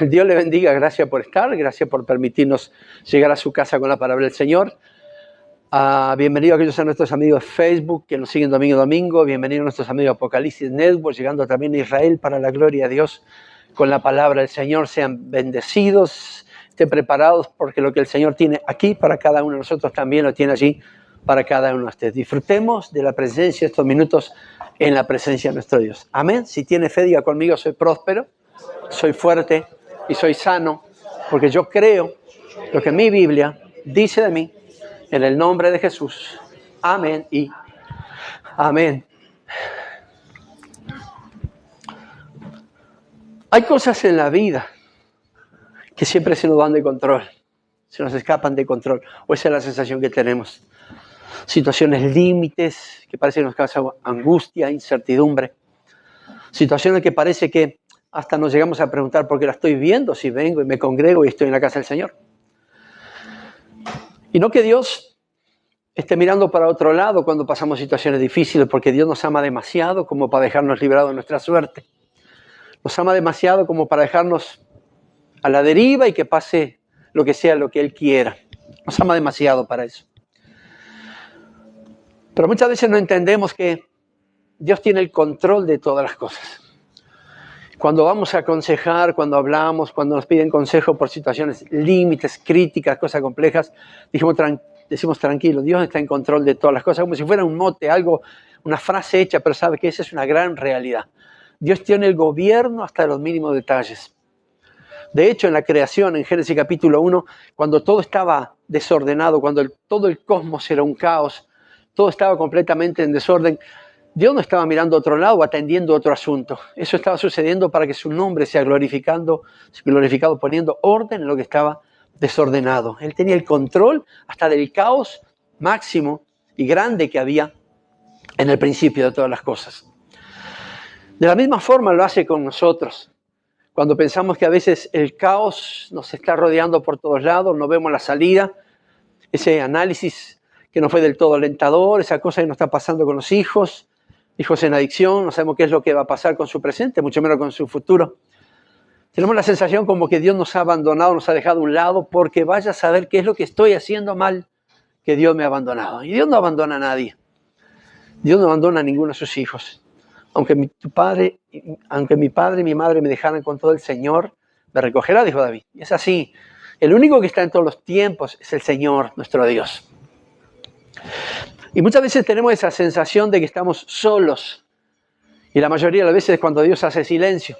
Dios le bendiga, gracias por estar, gracias por permitirnos llegar a su casa con la palabra del Señor. Bienvenidos a aquellos a nuestros amigos de Facebook que nos siguen domingo a domingo, bienvenidos a nuestros amigos de Apocalipsis Network, llegando también a Israel para la gloria de Dios con la palabra del Señor. Sean bendecidos, estén preparados porque lo que el Señor tiene aquí para cada uno de nosotros también lo tiene allí para cada uno de ustedes. Disfrutemos de la presencia, estos minutos en la presencia de nuestro Dios. Amén. Si tiene fe, diga conmigo, soy próspero, soy fuerte y soy sano, porque yo creo lo que mi Biblia dice de mí, en el nombre de Jesús. Amén y amén. Hay cosas en la vida que siempre se nos van de control, se nos escapan de control, o esa es la sensación que tenemos. Situaciones límites que parece que nos causan angustia, incertidumbre. Situaciones que parece que hasta nos llegamos a preguntar por qué la estoy viendo si vengo y me congrego y estoy en la casa del Señor. Y no que Dios esté mirando para otro lado cuando pasamos situaciones difíciles, porque Dios nos ama demasiado como para dejarnos librados de nuestra suerte. Nos ama demasiado como para dejarnos a la deriva y que pase lo que sea, lo que Él quiera. Nos ama demasiado para eso. Pero muchas veces no entendemos que Dios tiene el control de todas las cosas. Cuando vamos a aconsejar, cuando hablamos, cuando nos piden consejo por situaciones límites, críticas, cosas complejas, decimos tranquilo, Dios está en control de todas las cosas, como si fuera un mote, algo, una frase hecha, pero sabe que esa es una gran realidad. Dios tiene el gobierno hasta los mínimos detalles. De hecho, en la creación, en Génesis capítulo 1, cuando todo estaba desordenado, cuando todo el cosmos era un caos, todo estaba completamente en desorden, Dios no estaba mirando a otro lado o atendiendo otro asunto. Eso estaba sucediendo para que su nombre sea glorificado poniendo orden en lo que estaba desordenado. Él tenía el control hasta del caos máximo y grande que había en el principio de todas las cosas. De la misma forma lo hace con nosotros. Cuando pensamos que a veces el caos nos está rodeando por todos lados, no vemos la salida, ese análisis que no fue del todo alentador, esa cosa que nos está pasando con los hijos en adicción, no sabemos qué es lo que va a pasar con su presente, mucho menos con su futuro. Tenemos la sensación como que Dios nos ha abandonado, nos ha dejado a un lado, porque vaya a saber qué es lo que estoy haciendo mal, que Dios me ha abandonado. Y Dios no abandona a nadie. Dios no abandona a ninguno de sus hijos. Aunque mi padre y mi madre me dejaran con todo, el Señor me recogerá, dijo David. Y es así. El único que está en todos los tiempos es el Señor, nuestro Dios. Y muchas veces tenemos esa sensación de que estamos solos. Y la mayoría de las veces es cuando Dios hace silencio.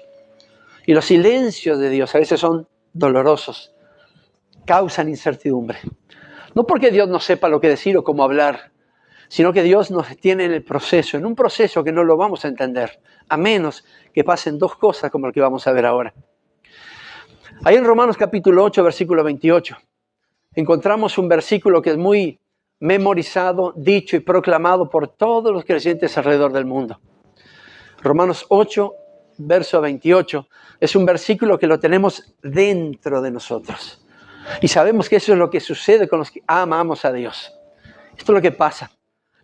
Y los silencios de Dios a veces son dolorosos. Causan incertidumbre. No porque Dios no sepa lo que decir o cómo hablar, sino que Dios nos tiene en el proceso, en un proceso que no lo vamos a entender, a menos que pasen dos cosas como lo que vamos a ver ahora. Ahí en Romanos capítulo 8, versículo 28, encontramos un versículo que es muy memorizado, dicho y proclamado por todos los creyentes alrededor del mundo. Romanos 8, verso 28, es un versículo que lo tenemos dentro de nosotros. Y sabemos que eso es lo que sucede con los que amamos a Dios. Esto es lo que pasa.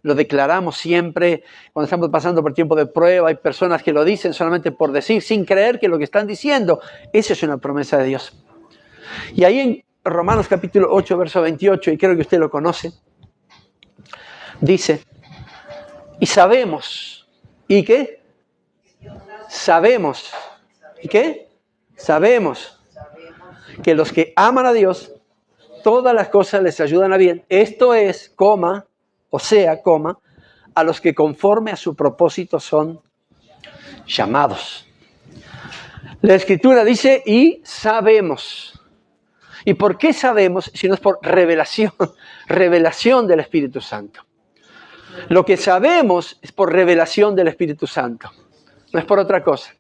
Lo declaramos siempre cuando estamos pasando por tiempo de prueba. Hay personas que lo dicen solamente por decir, sin creer que lo que están diciendo, esa es una promesa de Dios. Y ahí en Romanos capítulo 8, verso 28, y creo que usted lo conoce, dice, y sabemos, ¿y qué? Sabemos, ¿y qué? Sabemos que los que aman a Dios, todas las cosas les ayudan a bien. Esto es, a los que conforme a su propósito son llamados. La Escritura dice, y sabemos. ¿Y por qué sabemos? Si no es por revelación del Espíritu Santo. Lo que sabemos es por revelación del Espíritu Santo, no es por otra cosa.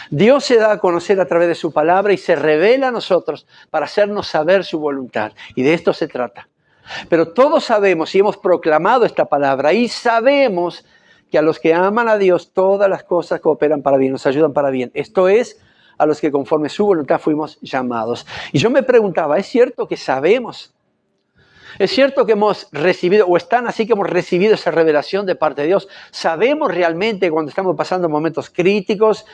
Dios se da a conocer a través de su palabra y se revela a nosotros para hacernos saber su voluntad. Y de esto se trata. Pero todos sabemos y hemos proclamado esta palabra y sabemos que a los que aman a Dios todas las cosas cooperan para bien, nos ayudan para bien. Esto es, a los que conforme su voluntad fuimos llamados. Y yo me preguntaba, ¿es cierto que sabemos? ¿Es cierto que hemos recibido, o están así que hemos recibido esa revelación de parte de Dios? ¿Sabemos realmente cuando estamos pasando momentos críticos,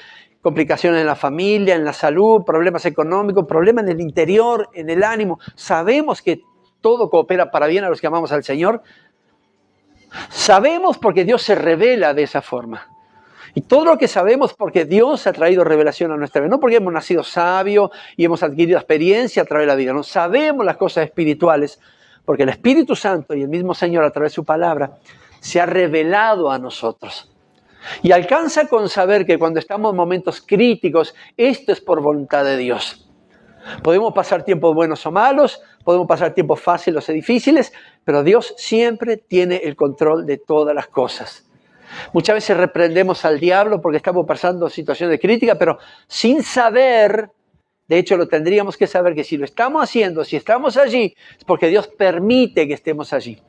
complicaciones en la familia, en la salud, problemas económicos, problemas en el interior, en el ánimo. Sabemos que todo coopera para bien a los que amamos al Señor. Sabemos porque Dios se revela de esa forma. Y todo lo que sabemos porque Dios ha traído revelación a nuestra vida. No porque hemos nacido sabios y hemos adquirido experiencia a través de la vida. No sabemos las cosas espirituales porque el Espíritu Santo y el mismo Señor a través de su palabra se ha revelado a nosotros. Y alcanza con saber que cuando estamos en momentos críticos, esto es por voluntad de Dios. Podemos pasar tiempos buenos o malos, podemos pasar tiempos fáciles o difíciles, pero Dios siempre tiene el control de todas las cosas. Muchas veces reprendemos al diablo porque estamos pasando situaciones de crítica, pero sin saber, de hecho lo tendríamos que saber, que si lo estamos haciendo, si estamos allí, es porque Dios permite que estemos allí.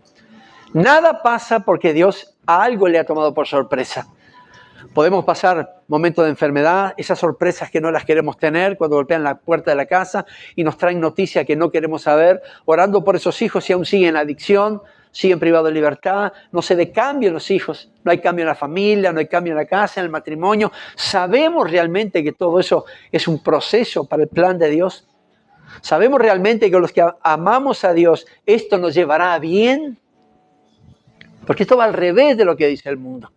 Nada pasa porque Dios a algo le ha tomado por sorpresa. Podemos pasar momentos de enfermedad, esas sorpresas que no las queremos tener cuando golpean la puerta de la casa y nos traen noticias que no queremos saber, orando por esos hijos si aún siguen en adicción, siguen privados de libertad, no se ve cambio en los hijos, no hay cambio en la familia, no hay cambio en la casa, en el matrimonio. ¿Sabemos realmente que todo eso es un proceso para el plan de Dios? ¿Sabemos realmente que los que amamos a Dios, esto nos llevará a bien? Porque esto va al revés de lo que dice el mundo.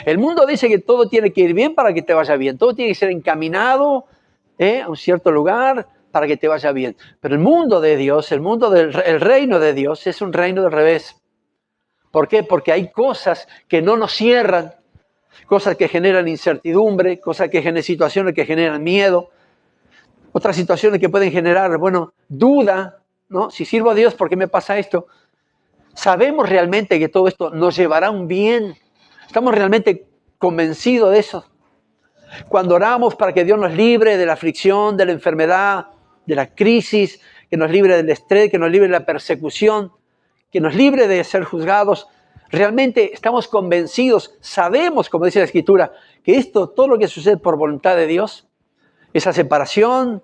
El mundo dice que todo tiene que ir bien para que te vaya bien, todo tiene que ser encaminado a un cierto lugar para que te vaya bien. Pero el mundo de Dios, el reino de Dios es un reino del revés. ¿Por qué? Porque hay cosas que no nos cierran, cosas que generan incertidumbre, cosas que generan situaciones que generan miedo, otras situaciones que pueden generar, duda, ¿no? Si sirvo a Dios, ¿por qué me pasa esto? ¿Sabemos realmente que todo esto nos llevará a un bien? ¿Estamos realmente convencidos de eso? Cuando oramos para que Dios nos libre de la aflicción, de la enfermedad, de la crisis, que nos libre del estrés, que nos libre de la persecución, que nos libre de ser juzgados, realmente estamos convencidos, sabemos, como dice la Escritura, que todo lo que sucede por voluntad de Dios, esa separación,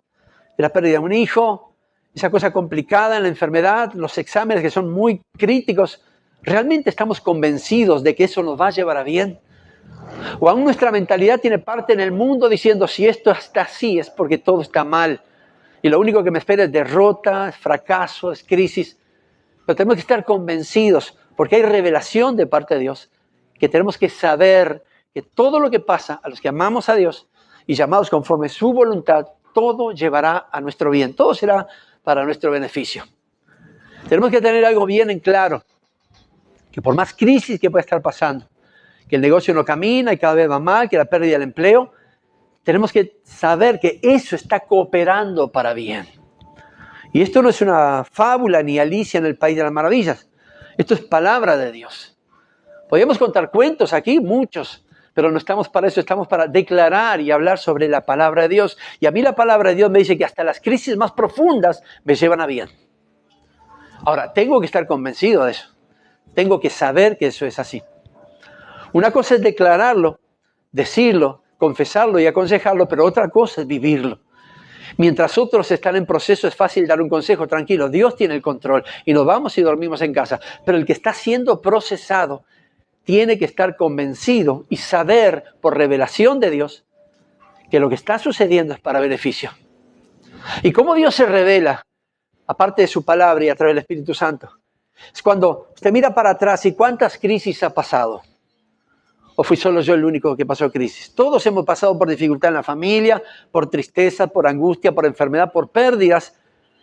la pérdida de un hijo, esa cosa complicada en la enfermedad, los exámenes que son muy críticos, ¿realmente estamos convencidos de que eso nos va a llevar a bien? ¿O aún nuestra mentalidad tiene parte en el mundo diciendo si esto está así es porque todo está mal y lo único que me espera es derrota, es fracaso, es crisis? Pero tenemos que estar convencidos porque hay revelación de parte de Dios, que tenemos que saber que todo lo que pasa a los que amamos a Dios y llamados conforme su voluntad, todo llevará a nuestro bien, todo será para nuestro beneficio. Tenemos que tener algo bien en claro, que por más crisis que pueda estar pasando, que el negocio no camina y cada vez va mal, que la pérdida del empleo, tenemos que saber que eso está cooperando para bien. Y esto no es una fábula ni Alicia en el País de las Maravillas. Esto es palabra de Dios. Podríamos contar cuentos aquí, muchos, pero no estamos para eso, estamos para declarar y hablar sobre la palabra de Dios. Y a mí la palabra de Dios me dice que hasta las crisis más profundas me llevan a bien. Ahora, tengo que estar convencido de eso. Tengo que saber que eso es así. Una cosa es declararlo, decirlo, confesarlo y aconsejarlo, pero otra cosa es vivirlo. Mientras otros están en proceso es fácil dar un consejo, tranquilo, Dios tiene el control y nos vamos y dormimos en casa. Pero el que está siendo procesado tiene que estar convencido y saber por revelación de Dios que lo que está sucediendo es para beneficio. ¿Y cómo Dios se revela? Aparte de su palabra y a través del Espíritu Santo. Es cuando usted mira para atrás y cuántas crisis ha pasado. ¿O fui solo yo el único que pasó crisis? Todos hemos pasado por dificultad en la familia, por tristeza, por angustia, por enfermedad, por pérdidas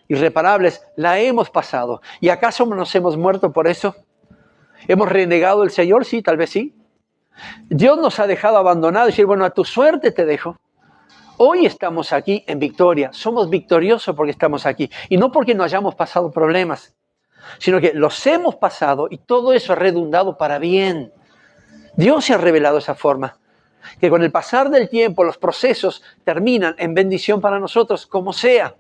irreparables. La hemos pasado. ¿Y acaso nos hemos muerto por eso? ¿Hemos renegado del Señor? Sí, tal vez sí. Dios nos ha dejado abandonados y decir, bueno, a tu suerte te dejo. Hoy estamos aquí en victoria. Somos victoriosos porque estamos aquí. Y no porque no hayamos pasado problemas, sino que los hemos pasado y todo eso ha redundado para bien. Dios se ha revelado de esa forma, que con el pasar del tiempo los procesos terminan en bendición para nosotros, como sea.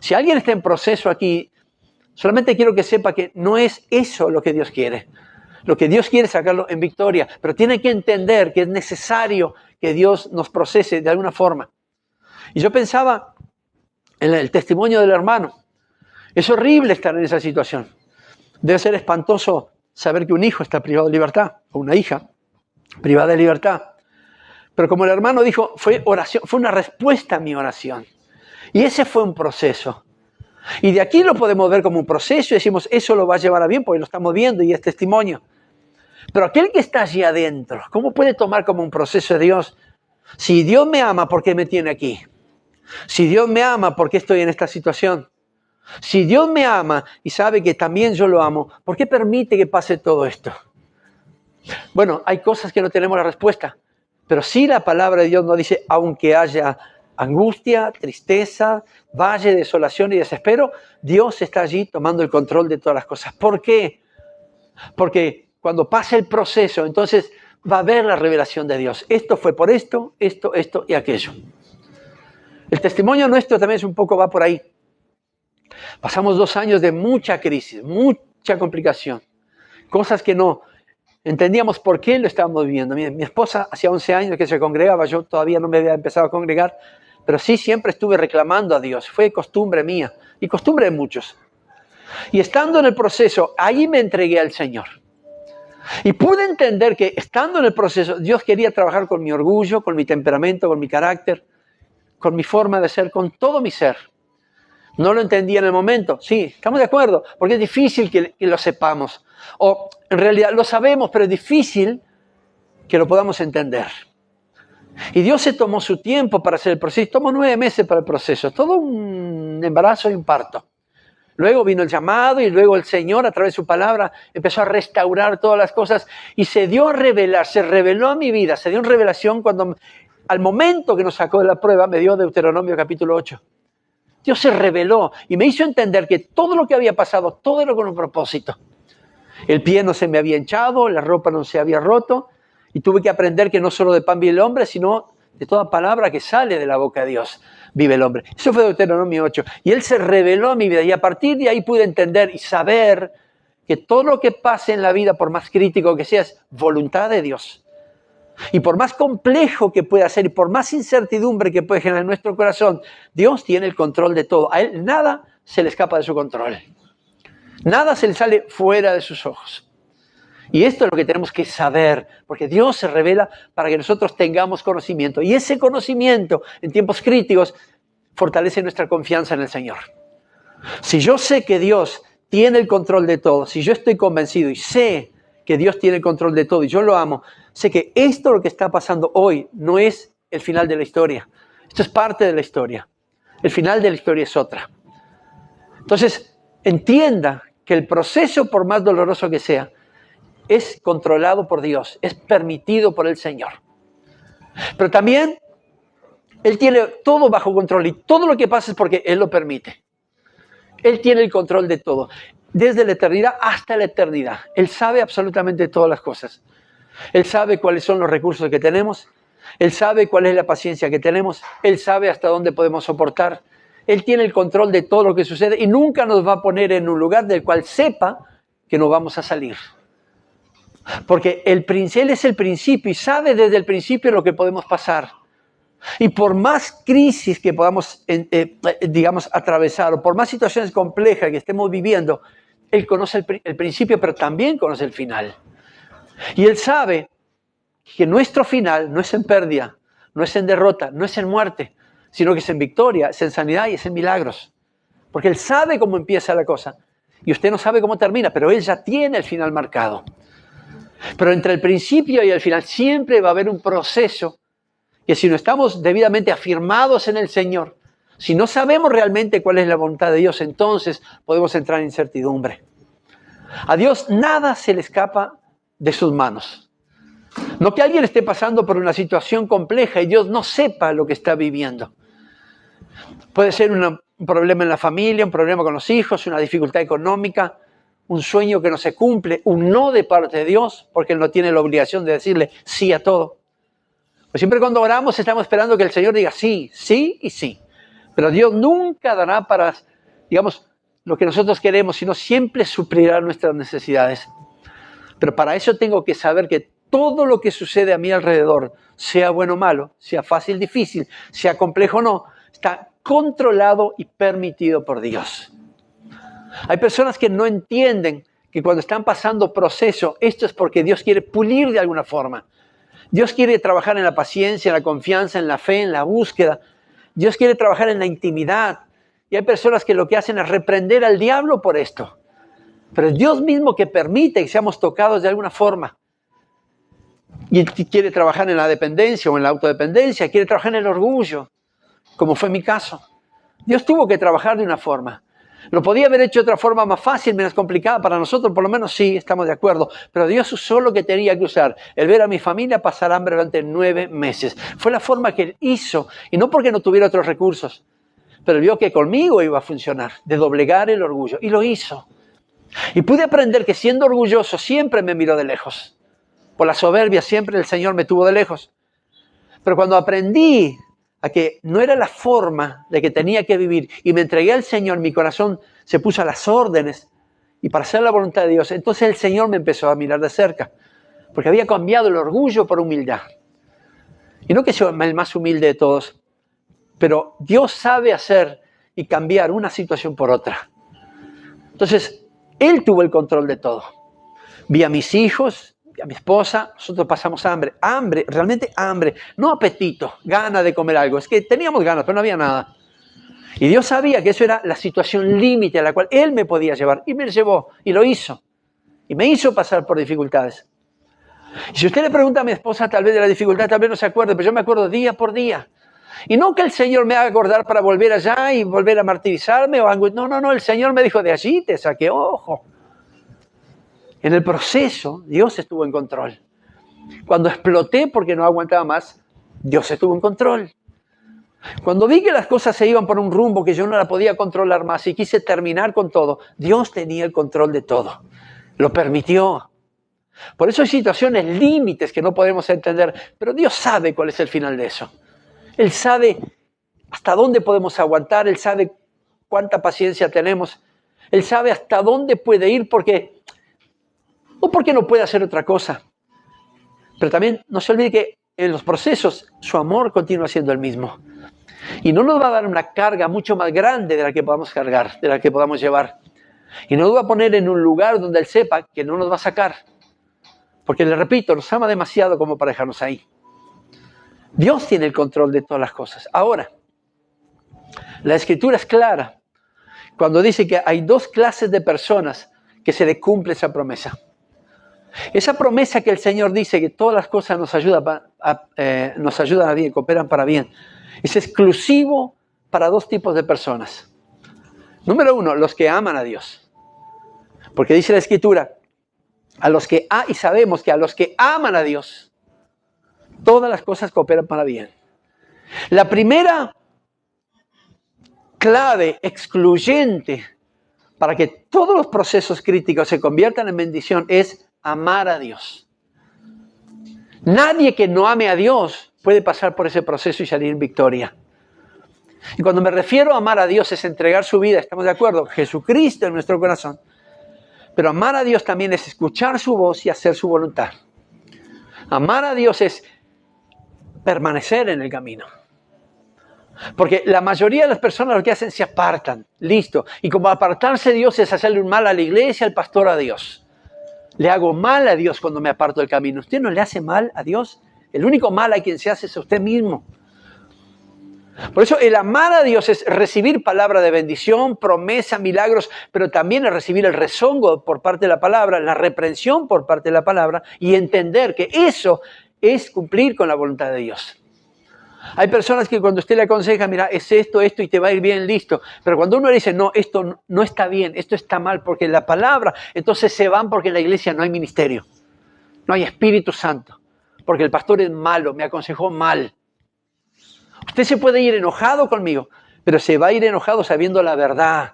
Si alguien está en proceso aquí, solamente quiero que sepa que no es eso lo que Dios quiere. Lo que Dios quiere es sacarlo en victoria, pero tiene que entender que es necesario que Dios nos procese de alguna forma. Y yo pensaba en el testimonio del hermano. Es horrible estar en esa situación. Debe ser espantoso saber que un hijo está privado de libertad, o una hija privada de libertad. Pero como el hermano dijo, fue oración, fue una respuesta a mi oración. Y ese fue un proceso. Y de aquí lo podemos ver como un proceso y decimos, eso lo va a llevar a bien porque lo estamos viendo y es testimonio. Pero aquel que está allí adentro, ¿cómo puede tomar como un proceso de Dios? Si Dios me ama, ¿por qué me tiene aquí? Si Dios me ama, ¿por qué estoy en esta situación? Si Dios me ama y sabe que también yo lo amo, ¿por qué permite que pase todo esto? Bueno, hay cosas que no tenemos la respuesta, pero sí la palabra de Dios nos dice, aunque haya angustia, tristeza, valle, desolación y desespero, Dios está allí tomando el control de todas las cosas. ¿Por qué? Porque cuando pase el proceso, entonces va a haber la revelación de Dios. Esto fue por esto y aquello. El testimonio nuestro también es un poco, va por ahí. Pasamos 2 años de mucha crisis, mucha complicación. Cosas que no entendíamos por qué lo estábamos viviendo. Mi esposa hacía 11 años que se congregaba, yo todavía no me había empezado a congregar, pero sí siempre estuve reclamando a Dios. Fue costumbre mía y costumbre de muchos. Y estando en el proceso, ahí me entregué al Señor. Y pude entender que estando en el proceso, Dios quería trabajar con mi orgullo, con mi temperamento, con mi carácter, con mi forma de ser, con todo mi ser. No lo entendía en el momento, sí, estamos de acuerdo, porque es difícil que lo sepamos. O en realidad lo sabemos, pero es difícil que lo podamos entender. Y Dios se tomó su tiempo para hacer el proceso, tomó 9 meses para el proceso, todo un embarazo y un parto. Luego vino el llamado y luego el Señor a través de su palabra empezó a restaurar todas las cosas y se dio a revelar, se reveló a mi vida, se dio una revelación cuando al momento que nos sacó de la prueba me dio Deuteronomio capítulo 8. Dios se reveló y me hizo entender que todo lo que había pasado, todo era con un propósito. El pie no se me había hinchado, la ropa no se había roto y tuve que aprender que no solo de pan vive el hombre, sino de toda palabra que sale de la boca de Dios vive el hombre. Eso fue Deuteronomio 8. Y Él se reveló a mi vida y a partir de ahí pude entender y saber que todo lo que pase en la vida, por más crítico que sea, es voluntad de Dios. Y por más complejo que pueda ser y por más incertidumbre que puede generar en nuestro corazón, Dios tiene el control de todo. A Él nada se le escapa de su control. Nada se le sale fuera de sus ojos. Y esto es lo que tenemos que saber, porque Dios se revela para que nosotros tengamos conocimiento. Y ese conocimiento, en tiempos críticos, fortalece nuestra confianza en el Señor. Si yo sé que Dios tiene el control de todo, si yo estoy convencido y sé que Dios tiene el control de todo y yo lo amo, sé que esto lo que está pasando hoy no es el final de la historia. Esto es parte de la historia. El final de la historia es otra. Entonces, entienda que el proceso, por más doloroso que sea, es controlado por Dios, es permitido por el Señor. Pero también Él tiene todo bajo control y todo lo que pasa es porque Él lo permite. Él tiene el control de todo, desde la eternidad hasta la eternidad. Él sabe absolutamente todas las cosas. Él sabe cuáles son los recursos que tenemos, Él sabe cuál es la paciencia que tenemos, Él sabe hasta dónde podemos soportar. Él tiene el control de todo lo que sucede y nunca nos va a poner en un lugar del cual sepa que no vamos a salir. Porque Él es el principio y sabe desde el principio lo que podemos pasar. Y por más crisis que podamos, atravesar, o por más situaciones complejas que estemos viviendo, Él conoce el principio, pero también conoce el final. Y Él sabe que nuestro final no es en pérdida, no es en derrota, no es en muerte, sino que es en victoria, es en sanidad y es en milagros. Porque Él sabe cómo empieza la cosa. Y usted no sabe cómo termina, pero Él ya tiene el final marcado. Pero entre el principio y el final siempre va a haber un proceso que si no estamos debidamente afirmados en el Señor, si no sabemos realmente cuál es la voluntad de Dios, entonces podemos entrar en incertidumbre. A Dios nada se le escapa de sus manos. No que alguien esté pasando por una situación compleja y Dios no sepa lo que está viviendo. Puede ser un problema en la familia, un problema con los hijos, una dificultad económica, un sueño que no se cumple, un no de parte de Dios, porque Él no tiene la obligación de decirle sí a todo. Pues siempre cuando oramos estamos esperando que el Señor diga sí, sí y sí. Pero Dios nunca dará para, lo que nosotros queremos, sino siempre suplirá nuestras necesidades. Pero para eso tengo que saber que todo lo que sucede a mi alrededor, sea bueno o malo, sea fácil o difícil, sea complejo o no, está controlado y permitido por Dios. Hay personas que no entienden que cuando están pasando proceso, esto es porque Dios quiere pulir de alguna forma. Dios quiere trabajar en la paciencia, en la confianza, en la fe, en la búsqueda. Dios quiere trabajar en la intimidad. Y hay personas que lo que hacen es reprender al diablo por esto. Pero es Dios mismo que permite que seamos tocados de alguna forma. Y quiere trabajar en la dependencia o en la autodependencia, quiere trabajar en el orgullo, como fue mi caso. Dios tuvo que trabajar de una forma. Lo podía haber hecho de otra forma más fácil, menos complicada para nosotros, por lo menos sí, estamos de acuerdo. Pero Dios usó lo que tenía que usar. El ver a mi familia pasar hambre durante 9 meses. Fue la forma que Él hizo, y no porque no tuviera otros recursos, pero vio que conmigo iba a funcionar, de doblegar el orgullo, y lo hizo. Y pude aprender que siendo orgulloso siempre me miró de lejos. Por la soberbia siempre el Señor me tuvo de lejos. Pero cuando aprendí a que no era la forma de que tenía que vivir y me entregué al Señor, mi corazón se puso a las órdenes y para hacer la voluntad de Dios, entonces el Señor me empezó a mirar de cerca, porque había cambiado el orgullo por humildad. Y no que sea el más humilde de todos, pero Dios sabe hacer y cambiar una situación por otra. Entonces, Él tuvo el control de todo. Vi a mis hijos, a mi esposa, nosotros pasamos hambre, realmente hambre, no apetito, ganas de comer algo, es que teníamos ganas, pero no había nada. Y Dios sabía que eso era la situación límite a la cual Él me podía llevar, y me llevó, y lo hizo, y me hizo pasar por dificultades. Y si usted le pregunta a mi esposa tal vez de la dificultad, tal vez no se acuerde, pero yo me acuerdo día por día. Y no que el Señor me haga acordar para volver allá y volver a martirizarme, no, el Señor me dijo, de allí te saqué, ojo. En el proceso, Dios estuvo en control. Cuando exploté porque no aguantaba más, Dios estuvo en control. Cuando vi que las cosas se iban por un rumbo que yo no la podía controlar más y quise terminar con todo, Dios tenía el control de todo. Lo permitió. Por eso hay situaciones límites que no podemos entender, pero Dios sabe cuál es el final de eso. Él sabe hasta dónde podemos aguantar, Él sabe cuánta paciencia tenemos, Él sabe hasta dónde puede ir no porque no puede hacer otra cosa. Pero también no se olvide que en los procesos su amor continúa siendo el mismo. Y no nos va a dar una carga mucho más grande de la que podamos cargar, de la que podamos llevar. Y no nos va a poner en un lugar donde Él sepa que no nos va a sacar. Porque, le repito, nos ama demasiado como para dejarnos ahí. Dios tiene el control de todas las cosas. Ahora, la Escritura es clara cuando dice que hay 2 clases de personas que se le cumple esa promesa. Esa promesa que el Señor dice que todas las cosas nos ayudan a bien, cooperan para bien, es exclusivo para 2 tipos de personas. Número 1, los que aman a Dios. Porque dice la Escritura, y sabemos que a los que aman a Dios, todas las cosas cooperan para bien. La primera clave excluyente para que todos los procesos críticos se conviertan en bendición es amar a Dios. Nadie que no ame a Dios puede pasar por ese proceso y salir en victoria. Y cuando me refiero a amar a Dios es entregar su vida, ¿estamos de acuerdo? Jesucristo en nuestro corazón. Pero amar a Dios también es escuchar su voz y hacer su voluntad. Amar a Dios es permanecer en el camino. Porque la mayoría de las personas lo que hacen se apartan, listo. Y como apartarse de Dios es hacerle un mal a la iglesia, al pastor, a Dios. Le hago mal a Dios cuando me aparto del camino. ¿Usted no le hace mal a Dios? El único mal a quien se hace es a usted mismo. Por eso el amar a Dios es recibir palabra de bendición, promesa, milagros, pero también es recibir el rezongo por parte de la palabra, la reprensión por parte de la palabra y entender que eso es cumplir con la voluntad de Dios. Hay personas que cuando usted le aconseja, mira, es esto y te va a ir bien, listo. Pero cuando uno le dice, no, esto no está bien, esto está mal, porque la palabra, entonces se van porque en la iglesia no hay ministerio, no hay Espíritu Santo, porque el pastor es malo, me aconsejó mal. Usted se puede ir enojado conmigo, pero se va a ir enojado sabiendo la verdad.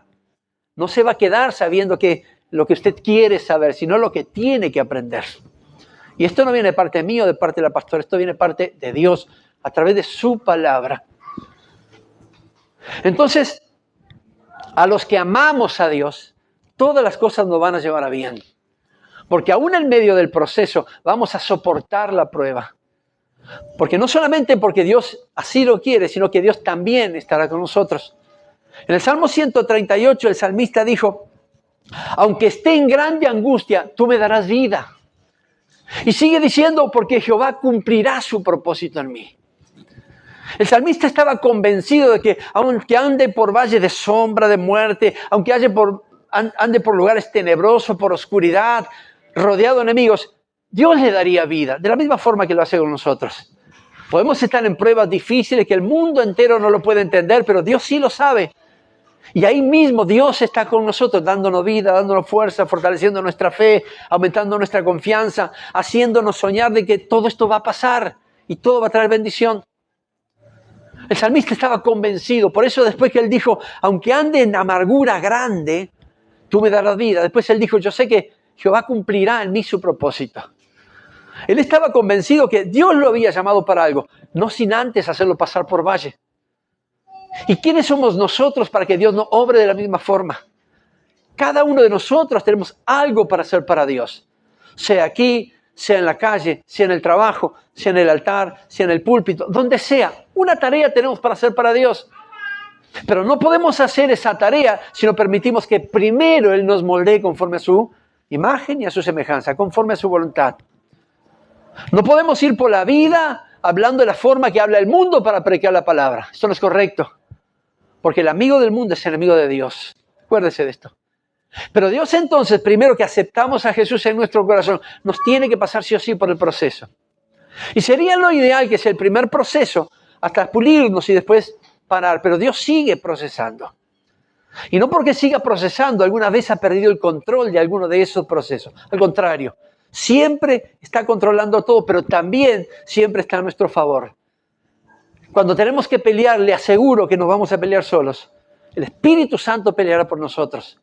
No se va a quedar sabiendo que lo que usted quiere saber, sino lo que tiene que aprender. Y esto no viene de parte mía o de parte de la pastora, esto viene de parte de Dios, a través de su palabra. Entonces, a los que amamos a Dios, todas las cosas nos van a llevar a bien. Porque aún en medio del proceso vamos a soportar la prueba. Porque no solamente porque Dios así lo quiere, sino que Dios también estará con nosotros. En el Salmo 138 el salmista dijo, aunque esté en grande angustia, tú me darás vida. Y sigue diciendo, porque Jehová cumplirá su propósito en mí. El salmista estaba convencido de que aunque ande por valle de sombra, de muerte, aunque ande por lugares tenebrosos, por oscuridad, rodeado de enemigos, Dios le daría vida, de la misma forma que lo hace con nosotros. Podemos estar en pruebas difíciles que el mundo entero no lo puede entender, pero Dios sí lo sabe. Y ahí mismo Dios está con nosotros, dándonos vida, dándonos fuerza, fortaleciendo nuestra fe, aumentando nuestra confianza, haciéndonos soñar de que todo esto va a pasar y todo va a traer bendición. El salmista estaba convencido, por eso después que él dijo, aunque ande en amargura grande, tú me darás vida. Después él dijo, yo sé que Jehová cumplirá en mí su propósito. Él estaba convencido que Dios lo había llamado para algo, no sin antes hacerlo pasar por valle. ¿Y quiénes somos nosotros para que Dios no obre de la misma forma? Cada uno de nosotros tenemos algo para hacer para Dios. Sea aquí, sea en la calle, sea en el trabajo, sea en el altar, sea en el púlpito, donde sea. Una tarea tenemos para hacer para Dios. Pero no podemos hacer esa tarea si no permitimos que primero Él nos moldee conforme a su imagen y a su semejanza, conforme a su voluntad. No podemos ir por la vida hablando de la forma que habla el mundo para predicar la palabra. Esto no es correcto. Porque el amigo del mundo es enemigo de Dios. Acuérdese de esto. Pero Dios entonces, primero que aceptamos a Jesús en nuestro corazón, nos tiene que pasar sí o sí por el proceso. Y sería lo ideal que sea el primer proceso hasta pulirnos y después parar. Pero Dios sigue procesando. Y no porque siga procesando, alguna vez ha perdido el control de alguno de esos procesos. Al contrario, siempre está controlando todo, pero también siempre está a nuestro favor. Cuando tenemos que pelear, le aseguro que nos vamos a pelear solos. El Espíritu Santo peleará por nosotros.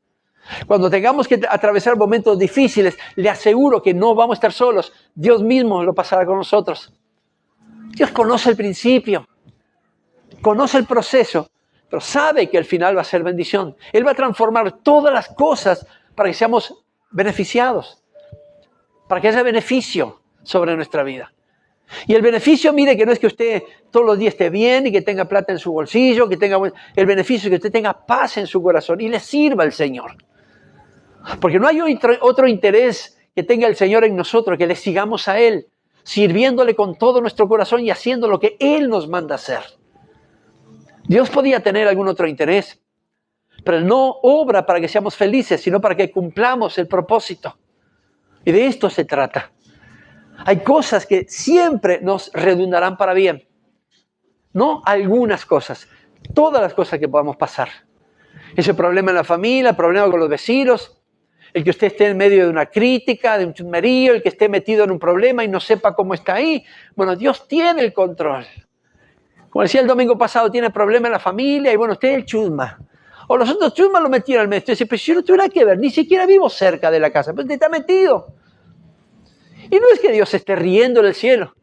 Cuando tengamos que atravesar momentos difíciles, le aseguro que no vamos a estar solos. Dios mismo lo pasará con nosotros. Dios conoce el principio, conoce el proceso, pero sabe que el final va a ser bendición. Él va a transformar todas las cosas para que seamos beneficiados, para que haya beneficio sobre nuestra vida. Y el beneficio, mire, que no es que usted todos los días esté bien y que tenga plata en su bolsillo, el beneficio es que usted tenga paz en su corazón y le sirva al Señor. Porque no hay otro interés que tenga el Señor en nosotros, que le sigamos a Él, sirviéndole con todo nuestro corazón y haciendo lo que Él nos manda hacer. Dios podía tener algún otro interés, pero Él no obra para que seamos felices, sino para que cumplamos el propósito. Y de esto se trata. Hay cosas que siempre nos redundarán para bien. No algunas cosas, todas las cosas que podamos pasar. Ese problema en la familia, el problema con los vecinos, el que usted esté en medio de una crítica, de un chusmerío, el que esté metido en un problema y no sepa cómo está ahí. Bueno, Dios tiene el control. Como decía el domingo pasado, tiene problema en la familia y bueno, usted es el chusma. O los otros chusmas lo metieron al medio. Usted dice, pero yo no tuve nada que ver, ni siquiera vivo cerca de la casa, pero usted está metido. Y no es que Dios esté riendo en el cielo.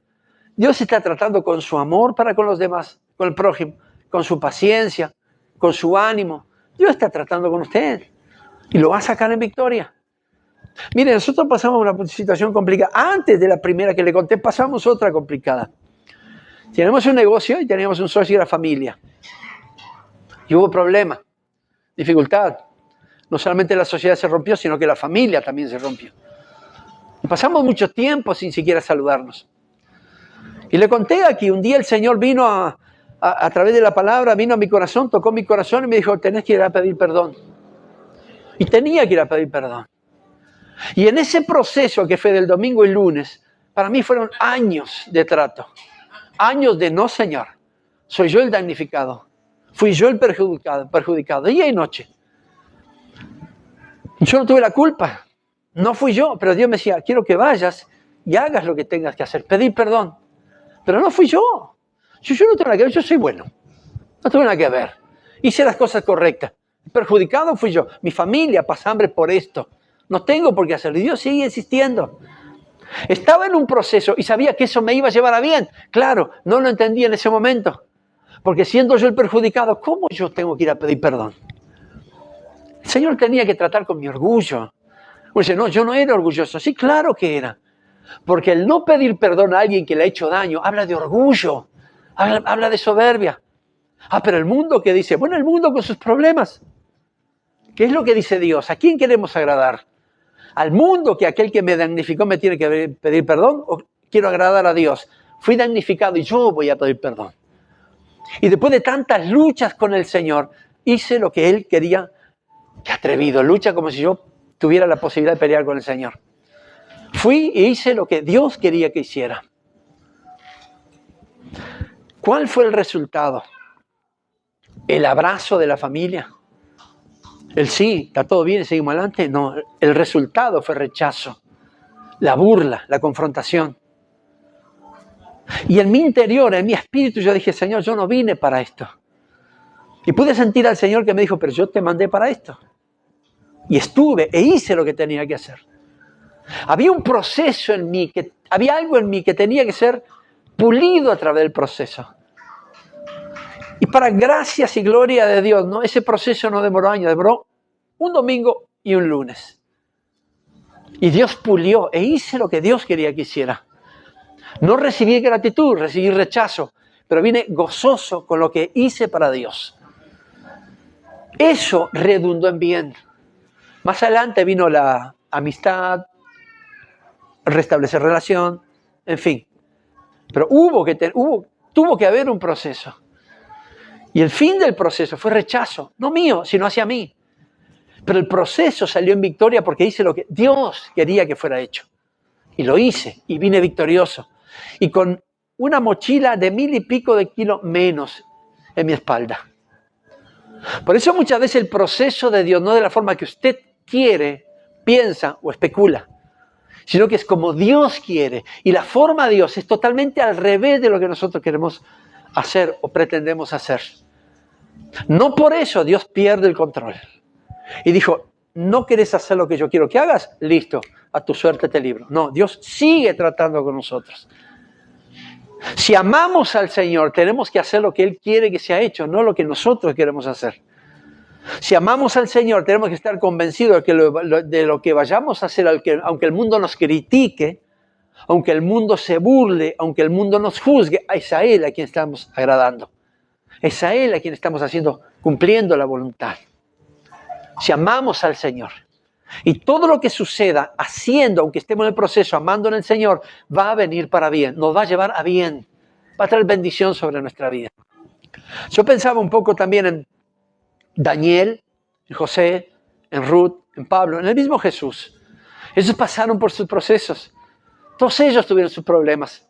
Dios está tratando con su amor para con los demás, con el prójimo, con su paciencia, con su ánimo. Dios está tratando con usted y lo va a sacar en victoria. Mire, nosotros pasamos una situación complicada. Antes de la primera que le conté, pasamos otra complicada. Tenemos un negocio y teníamos un socio de la familia. Y hubo problema, dificultad. No solamente la sociedad se rompió, sino que la familia también se rompió. Y pasamos mucho tiempo sin siquiera saludarnos. Y le conté aquí, un día el Señor vino a través de la palabra, vino a mi corazón, tocó mi corazón y me dijo, tenés que ir a pedir perdón. Y tenía que ir a pedir perdón. Y en ese proceso que fue del domingo y lunes, para mí fueron años de trato. Años de no, Señor, soy yo el damnificado. Fui yo el perjudicado, día y noche. Yo no tuve la culpa. No fui yo, pero Dios me decía, quiero que vayas y hagas lo que tengas que hacer, pedir perdón. Pero no fui yo. Yo no tengo nada que ver, yo soy bueno. No tengo nada que ver. Hice las cosas correctas. El perjudicado fui yo. Mi familia pasa hambre por esto. No tengo por qué hacerlo. Y Dios sigue insistiendo. Estaba en un proceso y sabía que eso me iba a llevar a bien. Claro, no lo entendía en ese momento. Porque siendo yo el perjudicado, ¿cómo yo tengo que ir a pedir perdón? El Señor tenía que tratar con mi orgullo. Dice, no, yo no era orgulloso. Sí, claro que era. Porque el no pedir perdón a alguien que le ha hecho daño, habla de orgullo, habla de soberbia. Pero el mundo que dice, bueno, el mundo con sus problemas. ¿Qué es lo que dice Dios? ¿A quién queremos agradar? al mundo que aquel que me damnificó me tiene que pedir perdón, o quiero agradar a Dios? Fui damnificado y yo voy a pedir perdón. Y después de tantas luchas con el Señor, hice lo que Él quería. Qué atrevido, lucha como si yo tuviera la posibilidad de pelear con el Señor. Fui e hice lo que Dios quería que hiciera. ¿Cuál fue el resultado? ¿El abrazo de la familia? ¿El sí, está todo bien y seguimos adelante? No, el resultado fue rechazo, la burla, la confrontación. Y en mi interior, en mi espíritu, yo dije, Señor, yo no vine para esto. Y pude sentir al Señor que me dijo, pero yo te mandé para esto. Y estuve e hice lo que tenía que hacer. Había un proceso en mí, había algo en mí que tenía que ser pulido a través del proceso. Y para gracias y gloria de Dios, ¿no? Ese proceso no demoró años, demoró un domingo y un lunes. Y Dios pulió e hice lo que Dios quería que hiciera. No recibí gratitud, recibí rechazo, pero vine gozoso con lo que hice para Dios. Eso redundó en bien. Más adelante vino la amistad, restablecer relación, en fin. Pero tuvo que haber un proceso. Y el fin del proceso fue rechazo, no mío, sino hacia mí. Pero el proceso salió en victoria porque hice lo que Dios quería que fuera hecho. Y lo hice y vine victorioso. Y con una mochila de 1,000 y pico de kilos menos en mi espalda. Por eso muchas veces el proceso de Dios no de la forma que usted quiere, piensa o especula, sino que es como Dios quiere. Y la forma de Dios es totalmente al revés de lo que nosotros queremos hacer o pretendemos hacer. No por eso Dios pierde el control. Y dijo, ¿no querés hacer lo que yo quiero que hagas? Listo, a tu suerte te libro. No, Dios sigue tratando con nosotros. Si amamos al Señor, tenemos que hacer lo que Él quiere que sea hecho, no lo que nosotros queremos hacer. Si amamos al Señor, tenemos que estar convencidos de lo que vayamos a hacer, aunque el mundo nos critique, aunque el mundo se burle, aunque el mundo nos juzgue, es a Él a quien estamos agradando. Es a Él a quien estamos cumpliendo la voluntad. Si amamos al Señor. Y todo lo que suceda haciendo, aunque estemos en el proceso, amando en el Señor, va a venir para bien, nos va a llevar a bien, va a traer bendición sobre nuestra vida. Yo pensaba un poco también en Daniel, en José, en Ruth, en Pablo, en el mismo Jesús. Ellos pasaron por sus procesos. Todos ellos tuvieron sus problemas.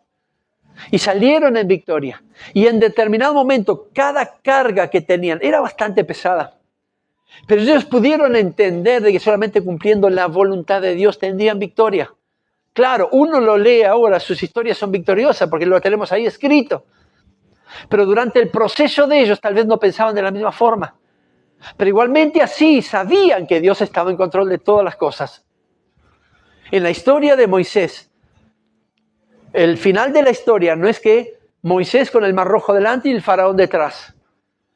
Y salieron en victoria. Y en determinado momento, cada carga que tenían era bastante pesada. Pero ellos pudieron entender de que solamente cumpliendo la voluntad de Dios tendrían victoria. Claro, uno lo lee ahora, sus historias son victoriosas porque lo tenemos ahí escrito. Pero durante el proceso de ellos tal vez no pensaban de la misma forma. Pero igualmente así sabían que Dios estaba en control de todas las cosas. En la historia de Moisés, el final de la historia no es que Moisés con el Mar Rojo delante y el faraón detrás.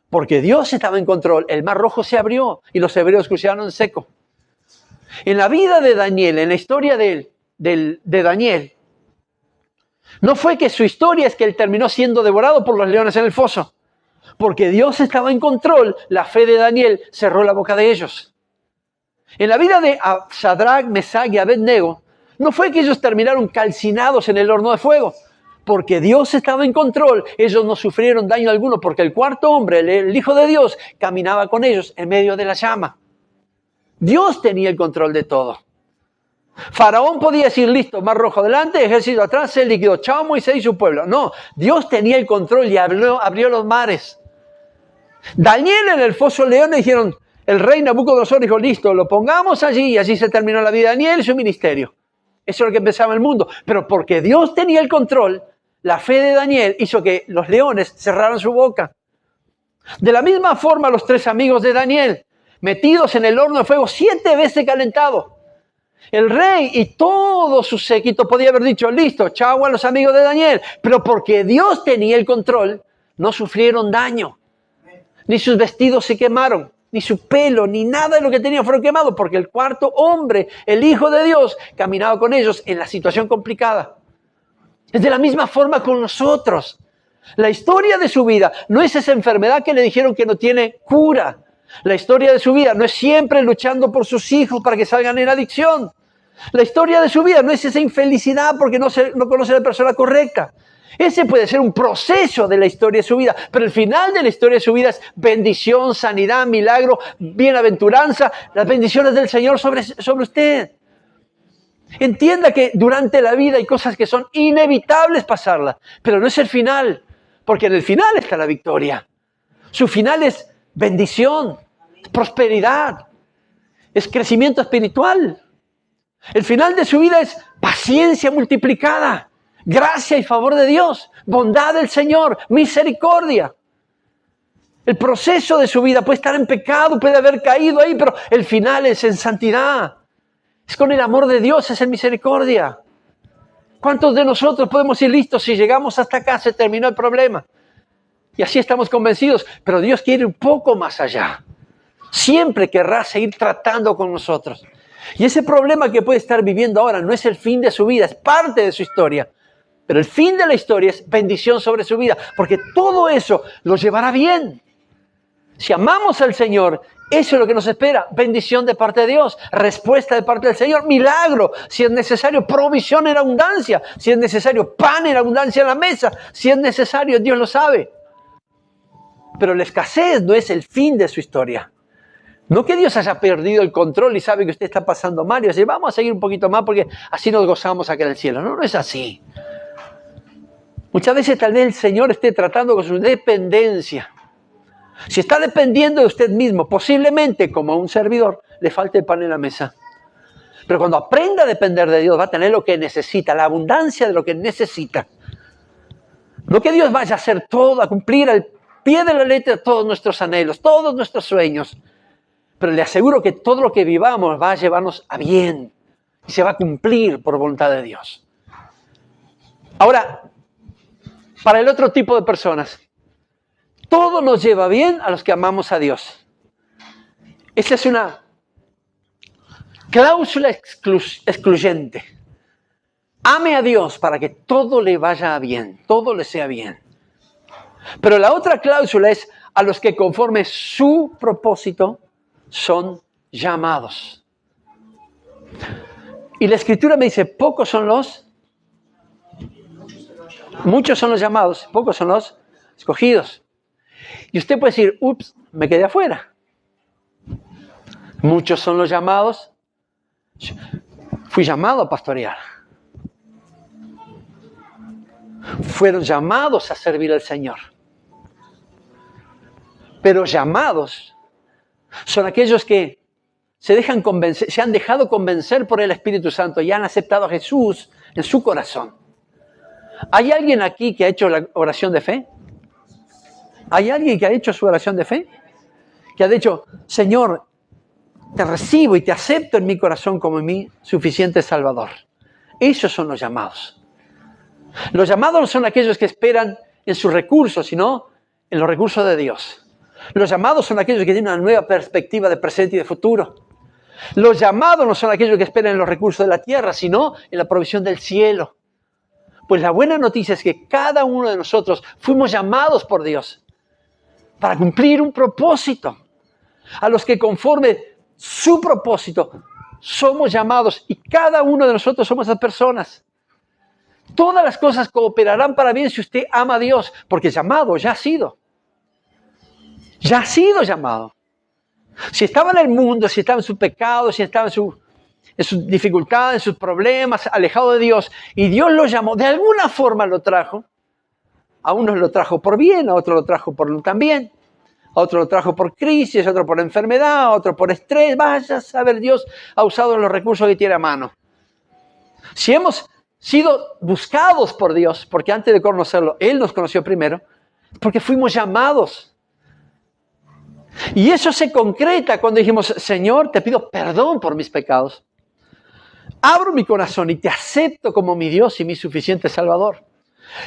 Porque Dios estaba en control, el Mar Rojo se abrió y los hebreos cruzaron en seco. En la vida de Daniel, en la historia de Daniel, no fue que su historia es que él terminó siendo devorado por los leones en el foso. Porque Dios estaba en control, la fe de Daniel cerró la boca de ellos. En la vida de Sadrach, Mesach y Abednego, no fue que ellos terminaron calcinados en el horno de fuego. Porque Dios estaba en control, ellos no sufrieron daño alguno, porque el cuarto hombre, el Hijo de Dios, caminaba con ellos en medio de la llama. Dios tenía el control de todo. Faraón podía decir, listo, Mar Rojo delante, ejército atrás, se liquidó, chao Moisés y su pueblo. No, Dios tenía el control y abrió los mares. Daniel en el foso del león le dijeron, el rey Nabucodonosor dijo, listo, lo pongamos allí, y allí se terminó la vida de Daniel y su ministerio. Eso es lo que empezaba el mundo. Pero porque Dios tenía el control, la fe de Daniel hizo que los leones cerraran su boca. De la misma forma, los 3 amigos de Daniel, metidos en el horno de fuego 7 veces calentado. El rey y todo su séquito podía haber dicho, listo, chau a los amigos de Daniel. Pero porque Dios tenía el control, no sufrieron daño. Ni sus vestidos se quemaron, ni su pelo, ni nada de lo que tenían fueron quemados, porque el cuarto hombre, el Hijo de Dios, caminaba con ellos en la situación complicada. Es de la misma forma con nosotros. La historia de su vida no es esa enfermedad que le dijeron que no tiene cura. La historia de su vida no es siempre luchando por sus hijos para que salgan en adicción. La historia de su vida no es esa infelicidad porque no conoce a la persona correcta. Ese puede ser un proceso de la historia de su vida, pero el final de la historia de su vida es bendición, sanidad, milagro, bienaventuranza, las bendiciones del Señor sobre usted. Entienda que durante la vida hay cosas que son inevitables pasarlas, pero no es el final, porque en el final está la victoria. Su final es bendición, prosperidad, es crecimiento espiritual. El final de su vida es paciencia multiplicada, gracia y favor de Dios, bondad del Señor, misericordia. El proceso de su vida puede estar en pecado, puede haber caído ahí, pero el final es en santidad. Es con el amor de Dios, es en misericordia. ¿Cuántos de nosotros podemos ir listos si llegamos hasta acá, se terminó el problema? Y así estamos convencidos, pero Dios quiere un poco más allá. Siempre querrá seguir tratando con nosotros. Y ese problema que puede estar viviendo ahora no es el fin de su vida, es parte de su historia. Pero el fin de la historia es bendición sobre su vida, porque todo eso lo llevará bien. Si amamos al Señor, eso es lo que nos espera. Bendición de parte de Dios, respuesta de parte del Señor, milagro, si es necesario, provisión en abundancia, si es necesario, pan en abundancia en la mesa, si es necesario, Dios lo sabe. Pero la escasez no es el fin de su historia. No que Dios haya perdido el control y sabe que usted está pasando mal y dice, vamos a seguir un poquito más porque así nos gozamos acá en el cielo. No, no es así. Muchas veces tal vez el Señor esté tratando con su dependencia. Si está dependiendo de usted mismo, posiblemente como un servidor, le falte pan en la mesa. Pero cuando aprenda a depender de Dios, va a tener lo que necesita, la abundancia de lo que necesita. No que Dios vaya a hacer todo, a cumplir al pie de la letra todos nuestros anhelos, todos nuestros sueños. Pero le aseguro que todo lo que vivamos va a llevarnos a bien y se va a cumplir por voluntad de Dios. Ahora, para el otro tipo de personas, todo nos lleva bien a los que amamos a Dios. Esa es una cláusula excluyente. Ame a Dios para que todo le vaya bien, todo le sea bien. Pero la otra cláusula es a los que conforme su propósito son llamados. Y la Escritura me dice, muchos son los llamados, pocos son los escogidos. Y usted puede decir, ups, me quedé afuera. Muchos son los llamados. Fui llamado a pastorear. Fueron llamados a servir al Señor. Pero llamados son aquellos que se han dejado convencer por el Espíritu Santo y han aceptado a Jesús en su corazón. ¿Hay alguien aquí que ha hecho la oración de fe? ¿Hay alguien que ha hecho su oración de fe? Que ha dicho, Señor, te recibo y te acepto en mi corazón como mi suficiente Salvador. Esos son los llamados. Los llamados no son aquellos que esperan en sus recursos, sino en los recursos de Dios. Los llamados son aquellos que tienen una nueva perspectiva de presente y de futuro. Los llamados no son aquellos que esperan en los recursos de la tierra, sino en la provisión del cielo. Pues la buena noticia es que cada uno de nosotros fuimos llamados por Dios para cumplir un propósito. A los que conforme su propósito somos llamados y cada uno de nosotros somos esas personas. Todas las cosas cooperarán para bien si usted ama a Dios, porque llamado ya ha sido. Ya ha sido llamado. Si estaba en el mundo, si estaba en su pecado, si estaba en sus dificultades, en sus problemas, alejado de Dios, y Dios lo llamó, de alguna forma lo trajo. A unos lo trajo por bien, a otros lo trajo por no tan bien, a otro lo trajo por crisis, a otro por enfermedad, a otro por estrés. Vaya a saber, Dios ha usado los recursos que tiene a mano. Si hemos sido buscados por Dios, porque antes de conocerlo, Él nos conoció primero, porque fuimos llamados. Y eso se concreta cuando dijimos, Señor, te pido perdón por mis pecados. Abro mi corazón y te acepto como mi Dios y mi suficiente Salvador.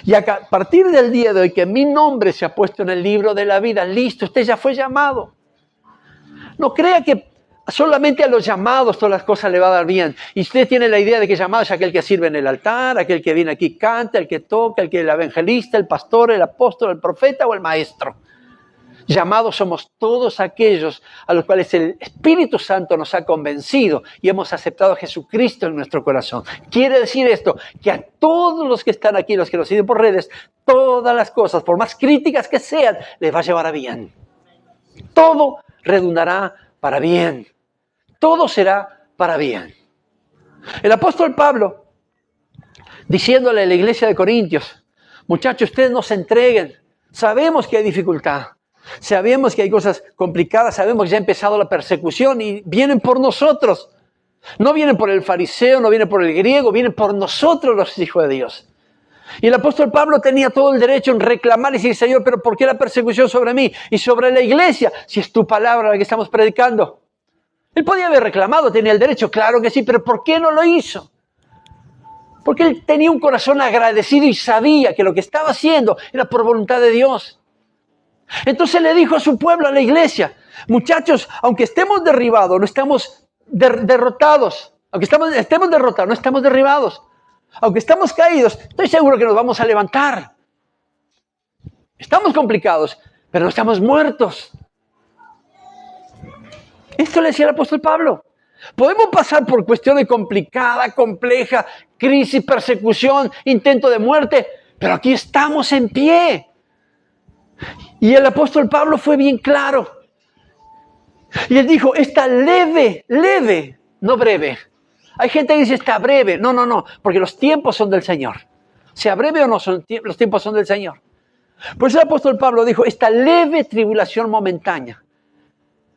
Y a partir del día de hoy que mi nombre se ha puesto en el libro de la vida, listo, usted ya fue llamado. No crea que solamente a los llamados todas las cosas le va a dar bien. Y usted tiene la idea de que llamado es aquel que sirve en el altar, aquel que viene aquí canta, el que toca, el evangelista, el pastor, el apóstol, el profeta o el maestro. Llamados somos todos aquellos a los cuales el Espíritu Santo nos ha convencido y hemos aceptado a Jesucristo en nuestro corazón. Quiere decir esto, que a todos los que están aquí, los que nos siguen por redes, todas las cosas, por más críticas que sean, les va a llevar a bien. Todo redundará para bien. Todo será para bien. El apóstol Pablo, diciéndole a la iglesia de Corintios, muchachos, ustedes no se entreguen. Sabemos que hay dificultad. Sabemos que hay cosas complicadas, sabemos que ya ha empezado la persecución y vienen por nosotros. No vienen por el fariseo, no vienen por el griego, vienen por nosotros los hijos de Dios. Y el apóstol Pablo tenía todo el derecho en reclamar y decir, Señor, pero ¿por qué la persecución sobre mí y sobre la iglesia si es tu palabra la que estamos predicando? Él podía haber reclamado, tenía el derecho, claro que sí, pero ¿por qué no lo hizo? Porque él tenía un corazón agradecido y sabía que lo que estaba haciendo era por voluntad de Dios. Entonces le dijo a su pueblo, a la iglesia, muchachos, aunque estemos derribados, no estamos derrotados. Aunque estemos derrotados, no estamos derribados. Aunque estamos caídos, estoy seguro que nos vamos a levantar. Estamos complicados, pero no estamos muertos. Esto le decía el apóstol Pablo. Podemos pasar por cuestiones complicadas, complejas, crisis, persecución, intento de muerte, pero aquí estamos en pie. Y el apóstol Pablo fue bien claro. Y él dijo, está leve, no breve. Hay gente que dice, está breve. No, porque los tiempos son del Señor. Sea breve o no, los tiempos son del Señor. Por eso el apóstol Pablo dijo, esta leve tribulación momentánea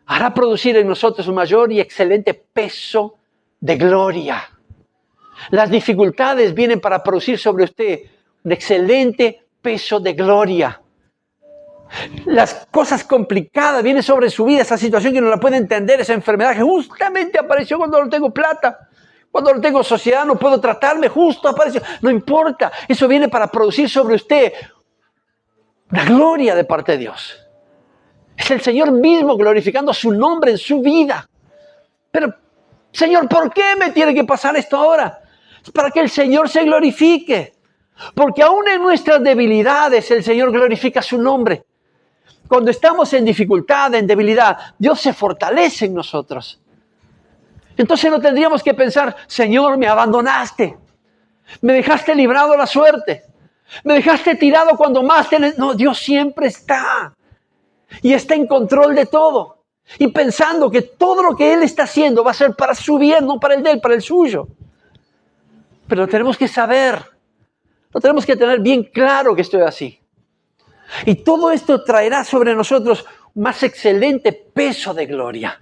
hará producir en nosotros un mayor y excelente peso de gloria. Las dificultades vienen para producir sobre usted un excelente peso de gloria. Las cosas complicadas vienen sobre su vida, esa situación que no la puede entender, esa enfermedad que justamente apareció cuando no tengo plata, cuando no tengo sociedad, no puedo tratarme, justo apareció. No importa, eso viene para producir sobre usted una gloria de parte de Dios. Es el Señor mismo glorificando su nombre en su vida. Pero, Señor, ¿por qué me tiene que pasar esto ahora? Es para que el Señor se glorifique. Porque aún en nuestras debilidades el Señor glorifica su nombre. Cuando estamos en dificultad, en debilidad, Dios se fortalece en nosotros. Entonces no tendríamos que pensar, Señor, me abandonaste. Me dejaste librado a la suerte. Me dejaste tirado cuando más te... No, Dios siempre está. Y está en control de todo. Y pensando que todo lo que Él está haciendo va a ser para su bien, no para el de Él, para el suyo. Pero lo tenemos que saber. Lo tenemos que tener bien claro que esto es así. Y todo esto traerá sobre nosotros un más excelente peso de gloria.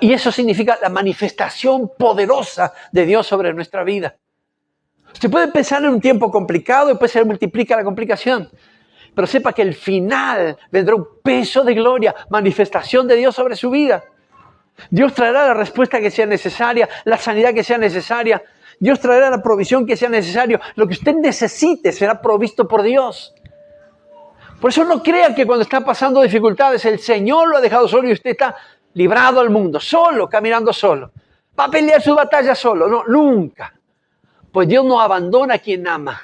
Y eso significa la manifestación poderosa de Dios sobre nuestra vida. Usted puede pensar en un tiempo complicado y después se multiplica la complicación. Pero sepa que el final vendrá un peso de gloria, manifestación de Dios sobre su vida. Dios traerá la respuesta que sea necesaria, la sanidad que sea necesaria. Dios traerá la provisión que sea necesario. Lo que usted necesite será provisto por Dios. Por eso no crea que cuando está pasando dificultades el Señor lo ha dejado solo y usted está librado al mundo, solo, caminando solo. Va a pelear su batalla solo. No, nunca. Pues Dios no abandona a quien ama.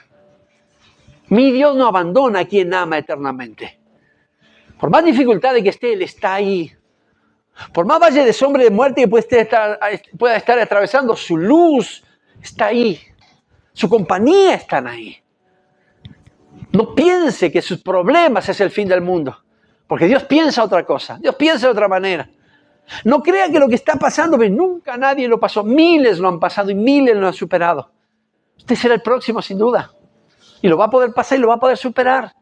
Mi Dios no abandona a quien ama eternamente. Por más dificultades que esté, Él está ahí. Por más valle de sombra y de muerte que pueda estar atravesando, su luz está ahí. Su compañía está ahí. No piense que sus problemas es el fin del mundo. Porque Dios piensa otra cosa. Dios piensa de otra manera. No crea que lo que está pasando, nunca nadie lo pasó. Miles lo han pasado y miles lo han superado. Usted será el próximo, sin duda. Y lo va a poder pasar y lo va a poder superar.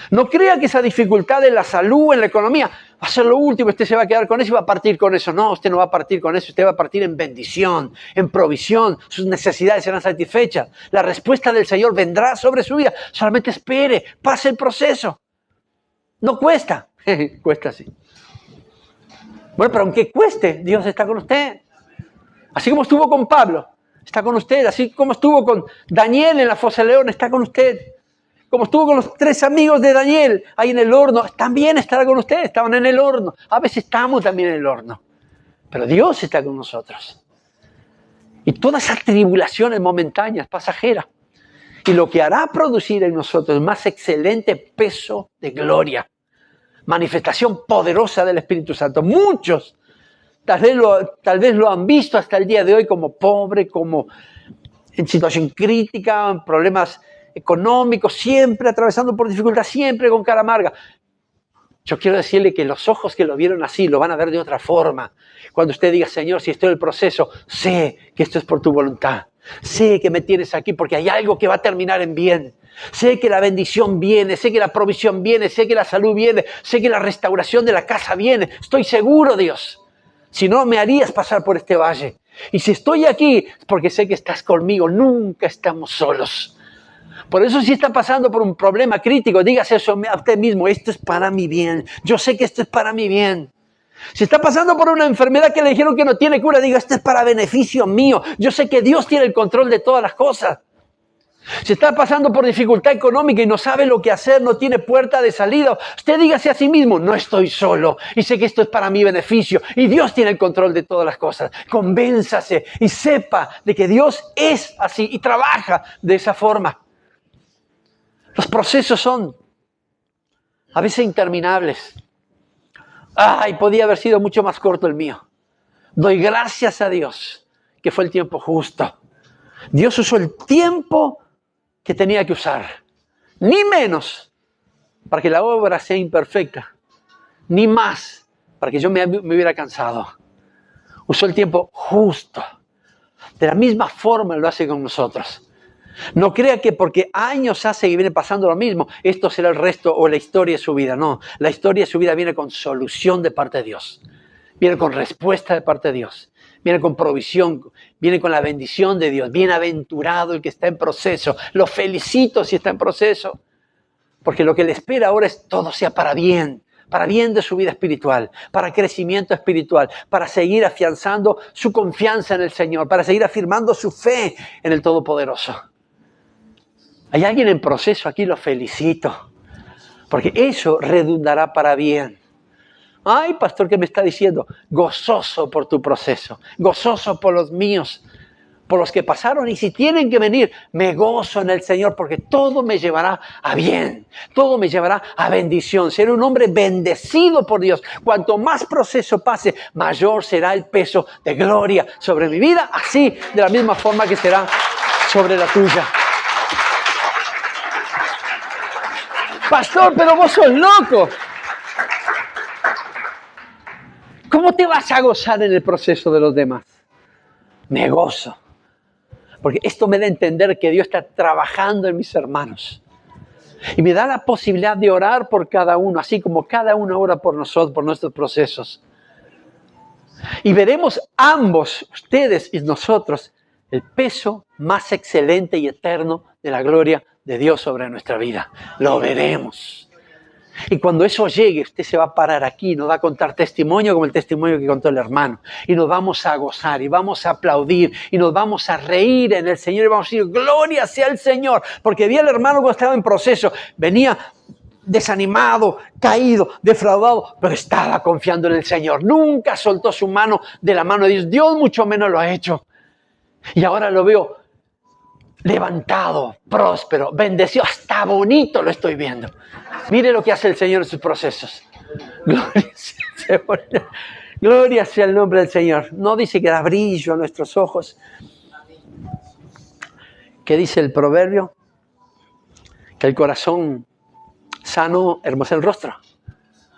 No crea que esa dificultad en la salud, en la economía, va a ser lo último. Usted se va a quedar con eso y va a partir con eso. No, usted no va a partir con eso. Usted va a partir en bendición, en provisión. Sus necesidades serán satisfechas. La respuesta del Señor vendrá sobre su vida. Solamente espere, pase el proceso. No cuesta. Cuesta sí. Bueno, pero aunque cueste, Dios está con usted. Así como estuvo con Pablo, está con usted. Así como estuvo con Daniel en la fosa de león, está con usted. Como estuvo con los 3 amigos de Daniel ahí en el horno, también estará con usted. Estaban en el horno. A veces estamos también en el horno. Pero Dios está con nosotros. Y toda esa tribulación es momentánea, es pasajera. Y lo que hará producir en nosotros más excelente peso de gloria. manifestación poderosa del Espíritu Santo. Muchos tal vez lo han visto hasta el día de hoy como pobre, como en situación crítica, en problemas económicos, siempre atravesando por dificultades, siempre con cara amarga. Yo quiero decirle que los ojos que lo vieron así lo van a ver de otra forma. Cuando usted diga, Señor, si estoy en el proceso, sé que esto es por tu voluntad. Sé que me tienes aquí porque hay algo que va a terminar en bien. Sé que la bendición viene, sé que la provisión viene, sé que la salud viene, sé que la restauración de la casa viene. Estoy seguro, Dios. Si no, me harías pasar por este valle. Y si estoy aquí, es porque sé que estás conmigo. Nunca estamos solos. Por eso si está pasando por un problema crítico, dígase eso a usted mismo, esto es para mi bien. Yo sé que esto es para mi bien. Si está pasando por una enfermedad que le dijeron que no tiene cura, diga, esto es para beneficio mío. Yo sé que Dios tiene el control de todas las cosas. Si está pasando por dificultad económica y no sabe lo que hacer, no tiene puerta de salida, usted dígase a sí mismo, no estoy solo y sé que esto es para mi beneficio y Dios tiene el control de todas las cosas. Convénzase y sepa de que Dios es así y trabaja de esa forma. Los procesos son a veces interminables. Ay, podía haber sido mucho más corto el mío. Doy gracias a Dios que fue el tiempo justo. Dios usó el tiempo que tenía que usar. Ni menos para que la obra sea imperfecta. Ni más para que yo me hubiera cansado. Usó el tiempo justo. De la misma forma lo hace con nosotros. No crea que porque años hace y viene pasando lo mismo, esto será el resto o la historia de su vida. No, la historia de su vida viene con solución de parte de Dios. Viene con respuesta de parte de Dios. Viene con provisión, viene con la bendición de Dios. Bienaventurado el que está en proceso. Lo felicito si está en proceso. Porque lo que le espera ahora es todo sea para bien de su vida espiritual, para crecimiento espiritual, para seguir afianzando su confianza en el Señor, para seguir afirmando su fe en el Todopoderoso. Hay alguien en proceso aquí, lo felicito, porque eso redundará para bien. Ay, pastor, ¿qué me está diciendo? Gozoso por tu proceso, gozoso por los míos, por los que pasaron, y si tienen que venir, me gozo en el Señor, porque todo me llevará a bien, todo me llevará a bendición. Seré un hombre bendecido por Dios. Cuanto más proceso pase, mayor será el peso de gloria sobre mi vida, así de la misma forma que será sobre la tuya. Pastor, pero vos sos loco. ¿Cómo te vas a gozar en el proceso de los demás? Me gozo. Porque esto me da a entender que Dios está trabajando en mis hermanos. Y me da la posibilidad de orar por cada uno, así como cada uno ora por nosotros, por nuestros procesos. Y veremos ambos, ustedes y nosotros, el peso más excelente y eterno de la gloria de Dios sobre nuestra vida. Lo veremos. Y cuando eso llegue, usted se va a parar aquí y nos va a contar testimonio como el testimonio que contó el hermano. Y nos vamos a gozar y vamos a aplaudir y nos vamos a reír en el Señor y vamos a decir, gloria sea el Señor. Porque vi al hermano cuando estaba en proceso, venía desanimado, caído, defraudado, pero estaba confiando en el Señor. Nunca soltó su mano de la mano de Dios. Dios mucho menos lo ha hecho. Y ahora lo veo levantado, próspero, bendecido, hasta bonito lo estoy viendo. Mire lo que hace el Señor en sus procesos. Gloria sea el nombre del Señor. No dice que da brillo a nuestros ojos. ¿Qué dice el proverbio? Que el corazón sano hermosa el rostro.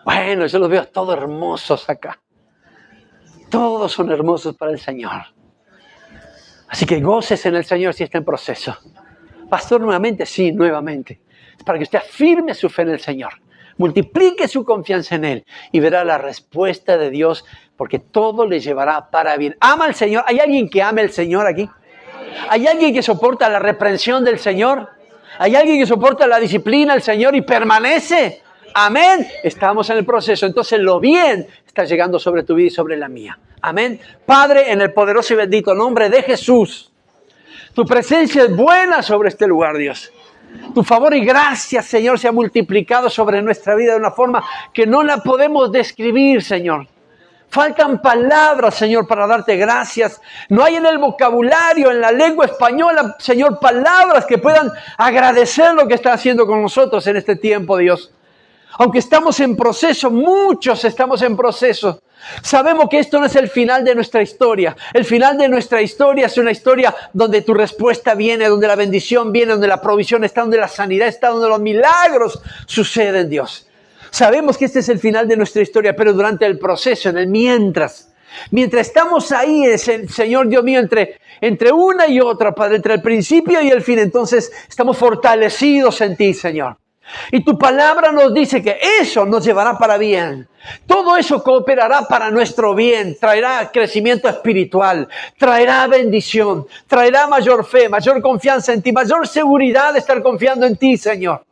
Bueno, yo los veo todos hermosos acá. Todos son hermosos para el Señor. Así que goces en el Señor si está en proceso. Pastor, nuevamente, sí, nuevamente. Es para que usted afirme su fe en el Señor. Multiplique su confianza en Él y verá la respuesta de Dios, porque todo le llevará para bien. ¿Ama al Señor? ¿Hay alguien que ame al Señor aquí? ¿Hay alguien que soporta la reprensión del Señor? ¿Hay alguien que soporta la disciplina del Señor y permanece? Amén. Estamos en el proceso. Entonces lo bien está llegando sobre tu vida y sobre la mía. Amén. Padre, en el poderoso y bendito nombre de Jesús, tu presencia es buena sobre este lugar, Dios. Tu favor y gracia, Señor, se ha multiplicado sobre nuestra vida de una forma que no la podemos describir, Señor. Faltan palabras, Señor, para darte gracias. No hay en el vocabulario, en la lengua española, Señor, palabras que puedan agradecer lo que estás haciendo con nosotros en este tiempo, Dios. Aunque estamos en proceso, muchos estamos en proceso. Sabemos que esto no es el final de nuestra historia. El final de nuestra historia es una historia donde tu respuesta viene, donde la bendición viene, donde la provisión está, donde la sanidad está, donde los milagros suceden, Dios. Sabemos que este es el final de nuestra historia, pero durante el proceso, en el mientras estamos ahí, Señor Dios mío, entre una y otra, Padre, entre el principio y el fin, entonces estamos fortalecidos en ti, Señor. Y tu palabra nos dice que eso nos llevará para bien. Todo eso cooperará para nuestro bien. Traerá crecimiento espiritual, traerá bendición, traerá mayor fe, mayor confianza en ti, mayor seguridad de estar confiando en ti, Señor.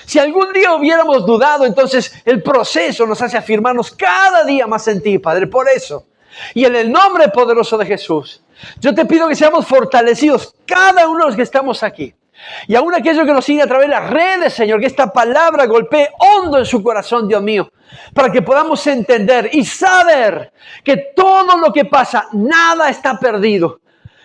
Si algún día hubiéramos dudado, entonces el proceso nos hace afirmarnos cada día más en ti, Padre. Por eso, y en el nombre poderoso de Jesús, yo te pido que seamos fortalecidos, cada uno de los que estamos aquí. Y aún aquellos que nos siguen a través de las redes, Señor, que esta palabra golpee hondo en su corazón, Dios mío, para que podamos entender y saber que todo lo que pasa, nada está perdido,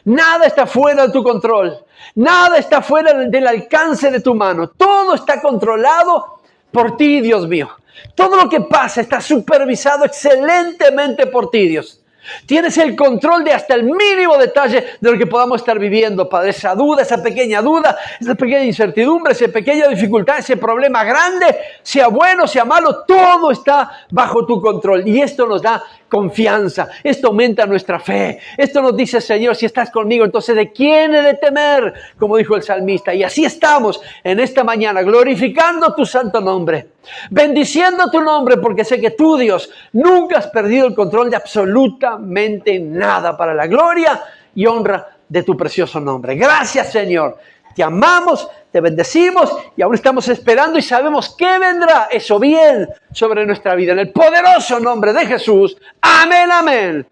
nada está fuera de tu control, nada está fuera del alcance de tu mano, todo está controlado por ti, Dios mío. Todo lo que pasa está supervisado excelentemente por ti, Dios. Tienes el control de hasta el mínimo detalle de lo que podamos estar viviendo, Padre. Esa duda, esa pequeña incertidumbre, esa pequeña dificultad, ese problema grande, sea bueno, sea malo, todo está bajo tu control. Y esto nos da confianza, esto aumenta nuestra fe. Esto nos dice, Señor, si estás conmigo, entonces ¿de quién he de temer? Como dijo el salmista. Y así estamos en esta mañana, glorificando tu santo nombre, bendiciendo tu nombre, porque sé que tú, Dios, nunca has perdido el control de absolutamente nada, para la gloria y honra de tu precioso nombre. Gracias, Señor. Te amamos, te bendecimos y aún estamos esperando y sabemos que vendrá eso bien sobre nuestra vida. En el poderoso nombre de Jesús. Amén, amén.